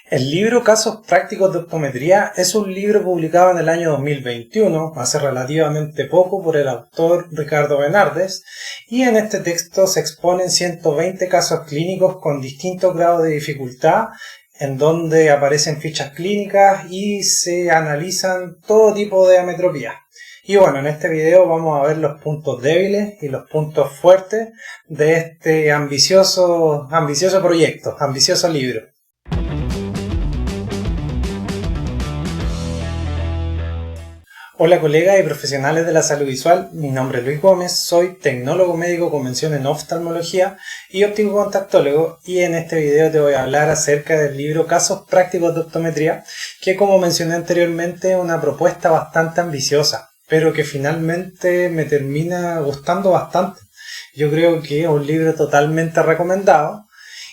El libro Casos Prácticos de Optometría es un libro publicado en el año 2021, hace relativamente poco, por el autor Ricardo Bernardes, y en este texto se exponen 120 casos clínicos con distintos grados de dificultad, en donde aparecen fichas clínicas y se analizan todo tipo de ametropía. Y bueno, en este video vamos a ver los puntos débiles y los puntos fuertes de este ambicioso proyecto, ambicioso libro. Hola colegas y profesionales de la salud visual, mi nombre es Luis Gómez, soy tecnólogo médico con mención en oftalmología y óptico contactólogo, y en este video te voy a hablar acerca del libro Casos Prácticos de Optometría, que como mencioné anteriormente es una propuesta bastante ambiciosa, pero que finalmente me termina gustando bastante. Yo creo que es un libro totalmente recomendado.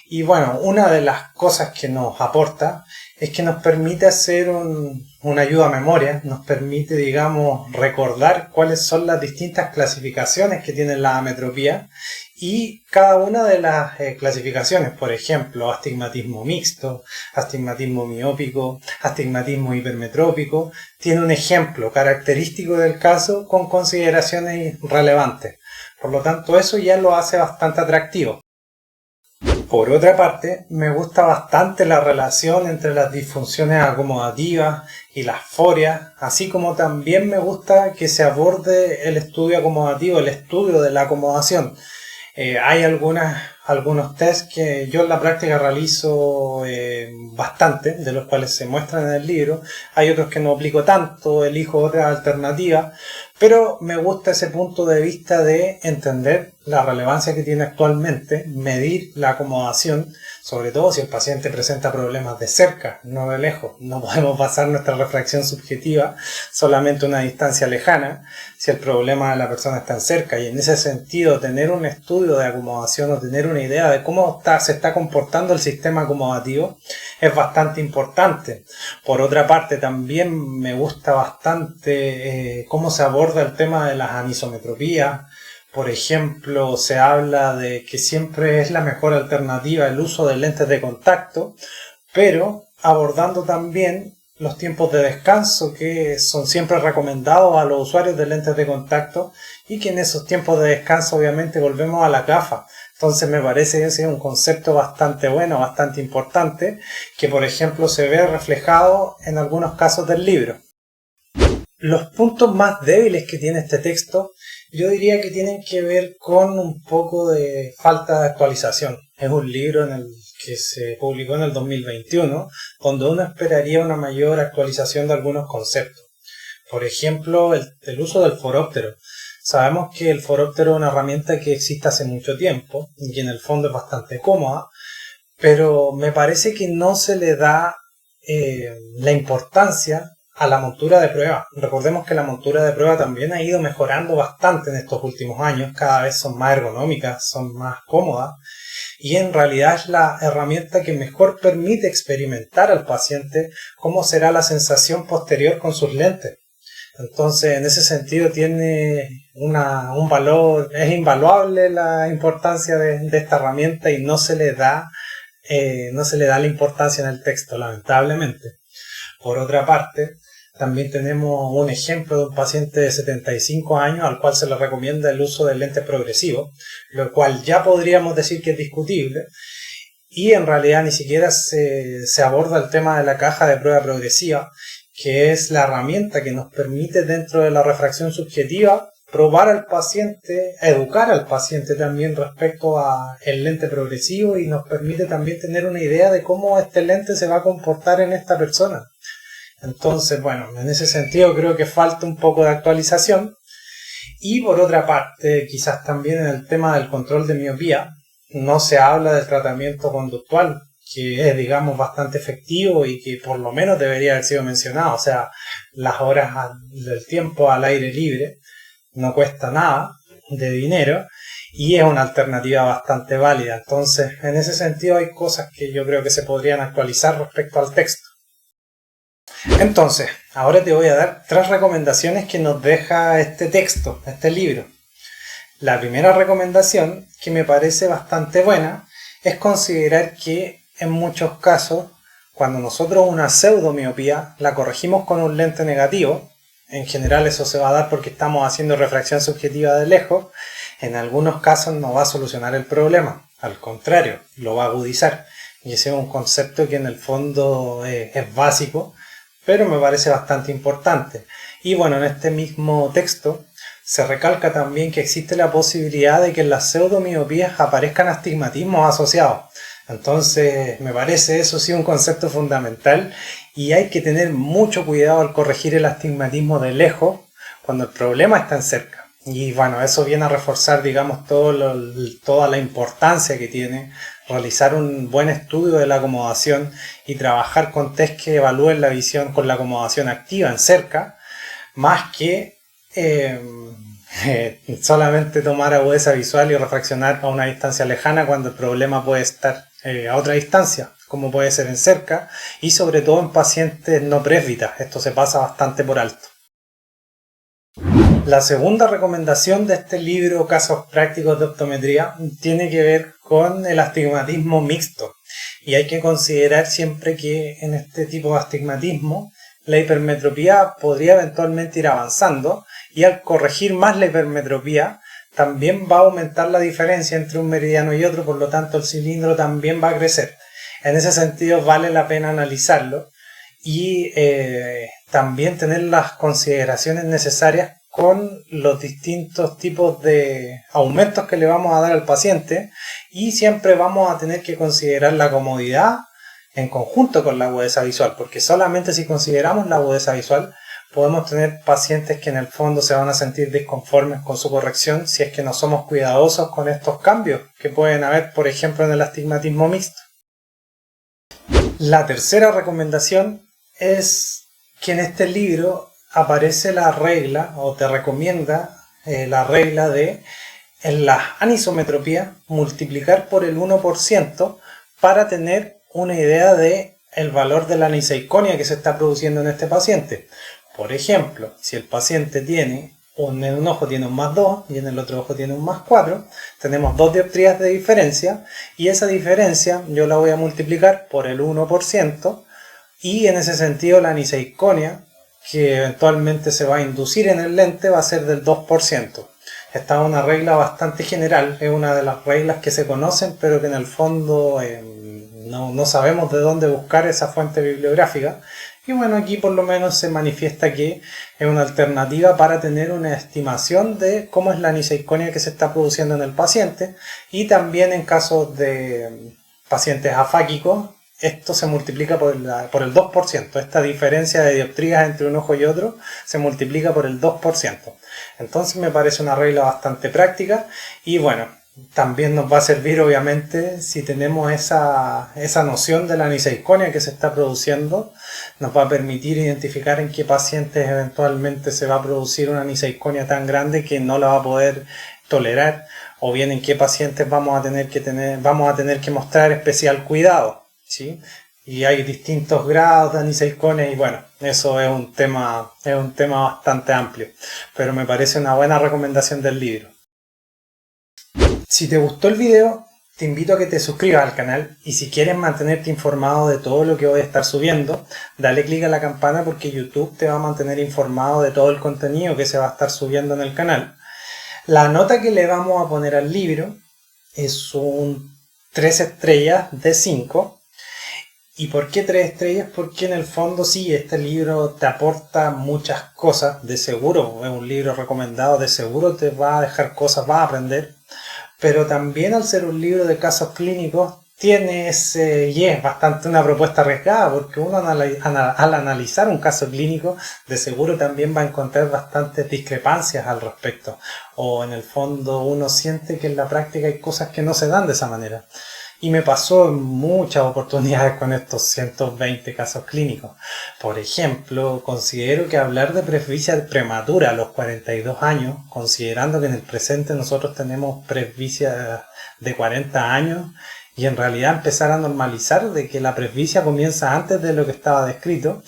Y bueno, una de las cosas que nos aporta es que nos permite hacer una ayuda a memoria, nos permite, digamos, recordar cuáles son las distintas clasificaciones que tiene la ametropía y cada una de las clasificaciones, por ejemplo, astigmatismo mixto, astigmatismo miópico, astigmatismo hipermetrópico, tiene un ejemplo característico del caso con consideraciones relevantes. Por lo tanto, eso ya lo hace bastante atractivo. Por otra parte, me gusta bastante la relación entre las disfunciones acomodativas y las forias, así como también me gusta que se aborde el estudio acomodativo, el estudio de la acomodación. Hay algunos test que yo en la práctica realizo bastante, de los cuales se muestran en el libro. Hay otros que no aplico tanto, elijo otras alternativas, pero me gusta ese punto de vista de entender la relevancia que tiene actualmente, medir la acomodación, sobre todo si el paciente presenta problemas de cerca, no de lejos. No podemos basar nuestra refracción subjetiva solamente a una distancia lejana, si el problema de la persona está en cerca, y en ese sentido tener un estudio de acomodación o tener una idea de cómo se está comportando el sistema acomodativo es bastante importante. Por otra parte, también me gusta bastante cómo se aborda el tema de las anisometropías. Por ejemplo, se habla de que siempre es la mejor alternativa el uso de lentes de contacto, pero abordando también los tiempos de descanso que son siempre recomendados a los usuarios de lentes de contacto, y que en esos tiempos de descanso obviamente volvemos a la gafa. Entonces me parece ese un concepto bastante bueno, bastante importante, que por ejemplo se ve reflejado en algunos casos del libro. Los puntos más débiles que tiene este texto, yo diría que tienen que ver con un poco de falta de actualización. Es un libro en el que se publicó en el 2021, donde uno esperaría una mayor actualización de algunos conceptos. Por ejemplo, el uso del foróptero. Sabemos que el foróptero es una herramienta que existe hace mucho tiempo y en el fondo es bastante cómoda, pero me parece que no se le da la importancia a la montura de prueba. Recordemos que la montura de prueba también ha ido mejorando bastante en estos últimos años, cada vez son más ergonómicas, son más cómodas, y en realidad es la herramienta que mejor permite experimentar al paciente cómo será la sensación posterior con sus lentes. Entonces, en ese sentido tiene un valor, es invaluable la importancia de esta herramienta, y no se le da la importancia en el texto, lamentablemente. Por otra parte, también tenemos un ejemplo de un paciente de 75 años al cual se le recomienda el uso del lente progresivo, lo cual ya podríamos decir que es discutible, y en realidad ni siquiera se aborda el tema de la caja de prueba progresiva, que es la herramienta que nos permite dentro de la refracción subjetiva probar al paciente, educar al paciente también respecto a el lente progresivo, y nos permite también tener una idea de cómo este lente se va a comportar en esta persona. Entonces, bueno, en ese sentido creo que falta un poco de actualización. Y por otra parte, quizás también en el tema del control de miopía, no se habla del tratamiento conductual, que es, digamos, bastante efectivo y que por lo menos debería haber sido mencionado. O sea, las horas del tiempo al aire libre no cuesta nada de dinero y es una alternativa bastante válida. Entonces, en ese sentido hay cosas que yo creo que se podrían actualizar respecto al texto. Entonces, ahora te voy a dar 3 recomendaciones que nos deja este texto, este libro. La primera recomendación, que me parece bastante buena, es considerar que en muchos casos cuando nosotros una pseudomiopía la corregimos con un lente negativo, en general eso se va a dar porque estamos haciendo refracción subjetiva de lejos, en algunos casos no va a solucionar el problema, al contrario, lo va a agudizar. Y ese es un concepto que en el fondo es básico, pero me parece bastante importante. Y bueno, en este mismo texto se recalca también que existe la posibilidad de que en las pseudomiopías aparezcan astigmatismos asociados. Entonces me parece eso sí un concepto fundamental y hay que tener mucho cuidado al corregir el astigmatismo de lejos cuando el problema está en cerca. Y bueno, eso viene a reforzar, digamos, toda la importancia que tiene realizar un buen estudio de la acomodación y trabajar con test que evalúen la visión con la acomodación activa en cerca, más que solamente tomar agudeza visual y refraccionar a una distancia lejana cuando el problema puede estar a otra distancia, como puede ser en cerca, y sobre todo en pacientes no présbitas. Esto se pasa bastante por alto. La segunda recomendación de este libro, Casos prácticos de optometría, tiene que ver con el astigmatismo mixto. Y hay que considerar siempre que en este tipo de astigmatismo la hipermetropía podría eventualmente ir avanzando y al corregir más la hipermetropía también va a aumentar la diferencia entre un meridiano y otro, por lo tanto el cilindro también va a crecer. En ese sentido vale la pena analizarlo y también tener las consideraciones necesarias con los distintos tipos de aumentos que le vamos a dar al paciente y siempre vamos a tener que considerar la comodidad en conjunto con la agudeza visual, porque solamente si consideramos la agudeza visual podemos tener pacientes que en el fondo se van a sentir disconformes con su corrección si es que no somos cuidadosos con estos cambios que pueden haber, por ejemplo, en el astigmatismo mixto. La tercera recomendación es que en este libro aparece la regla, o te recomienda la regla de en las anisometropías multiplicar por el 1% para tener una idea de el valor de la aniseikonia que se está produciendo en este paciente. Por ejemplo, si el paciente tiene en un ojo tiene un más 2 y en el otro ojo tiene un más 4, tenemos 2 dioptrías de diferencia y esa diferencia yo la voy a multiplicar por el 1% y en ese sentido la aniseikonia que eventualmente se va a inducir en el lente va a ser del 2%. Esta es una regla bastante general, es una de las reglas que se conocen pero que en el fondo no sabemos de dónde buscar esa fuente bibliográfica. Y bueno, aquí por lo menos se manifiesta que es una alternativa para tener una estimación de cómo es la aniseikonia que se está produciendo en el paciente y también en casos de pacientes afáquicos esto se multiplica por el 2%. Esta diferencia de dioptrías entre un ojo y otro se multiplica por el 2%. Entonces me parece una regla bastante práctica y bueno, también nos va a servir obviamente si tenemos esa noción de la aniseikonia que se está produciendo, nos va a permitir identificar en qué pacientes eventualmente se va a producir una aniseikonia tan grande que no la va a poder tolerar o bien en qué pacientes vamos a tener que mostrar especial cuidado. ¿Sí? Y hay distintos grados de aniseikonia y bueno, eso es un tema bastante amplio, pero me parece una buena recomendación del libro. Si te gustó el video, te invito a que te suscribas al canal y si quieres mantenerte informado de todo lo que voy a estar subiendo, dale click a la campana porque YouTube te va a mantener informado de todo el contenido que se va a estar subiendo en el canal. La nota que le vamos a poner al libro es un 3 estrellas de 5. ¿Y por qué 3 estrellas? Porque en el fondo sí, este libro te aporta muchas cosas, de seguro, es un libro recomendado, de seguro te va a dejar cosas, vas a aprender, pero también al ser un libro de casos clínicos, tiene y es bastante una propuesta arriesgada, porque uno al analizar un caso clínico, de seguro también va a encontrar bastantes discrepancias al respecto, o en el fondo uno siente que en la práctica hay cosas que no se dan de esa manera. Y me pasó en muchas oportunidades con estos 120 casos clínicos. Por ejemplo, considero que hablar de presbicia prematura a los 42 años, considerando que en el presente nosotros tenemos presbicia de 40 años, y en realidad empezar a normalizar de que la presbicia comienza antes de lo que estaba descrito,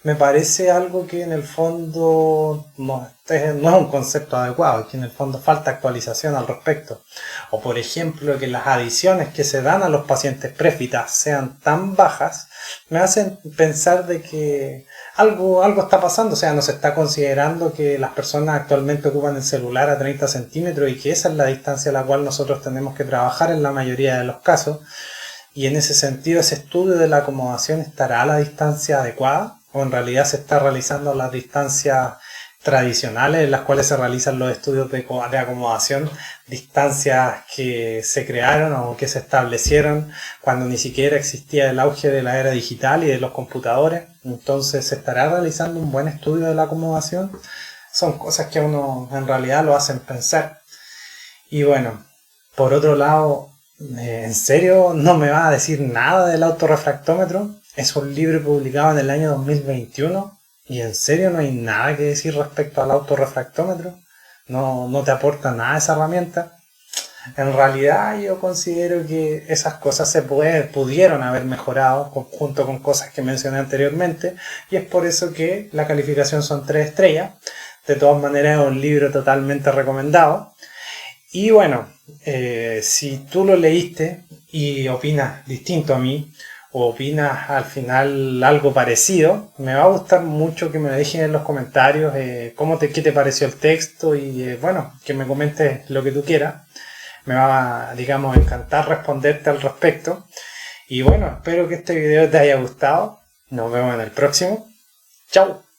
me parece algo que en el fondo no es un concepto adecuado, que en el fondo falta actualización al respecto. O por ejemplo, que las adiciones que se dan a los pacientes préfitas sean tan bajas, me hacen pensar de que algo está pasando. O sea, no se está considerando que las personas actualmente ocupan el celular a 30 centímetros y que esa es la distancia a la cual nosotros tenemos que trabajar en la mayoría de los casos. Y en ese sentido, ese estudio de la acomodación estará a la distancia adecuada, o en realidad se está realizando a las distancias tradicionales en las cuales se realizan los estudios de acomodación, distancias que se crearon o que se establecieron cuando ni siquiera existía el auge de la era digital y de los computadores. Entonces, ¿se estará realizando un buen estudio de la acomodación? Son cosas que a uno en realidad lo hacen pensar. Y bueno, por otro lado, ¿en serio no me va a decir nada del autorrefractómetro? Es un libro publicado en el año 2021 y en serio no hay nada que decir respecto al autorrefractómetro. No te aporta nada esa herramienta. En realidad yo considero que esas cosas pudieron haber mejorado junto con cosas que mencioné anteriormente, y es por eso que la calificación son 3 estrellas. De todas maneras es un libro totalmente recomendado. Y bueno, si tú lo leíste y opinas distinto a mí, o opinas al final algo parecido, me va a gustar mucho que me lo dejes en los comentarios qué te pareció el texto y bueno, que me comentes lo que tú quieras. Me va, digamos, a encantar responderte al respecto. Y bueno, espero que este video te haya gustado. Nos vemos en el próximo. ¡Chao!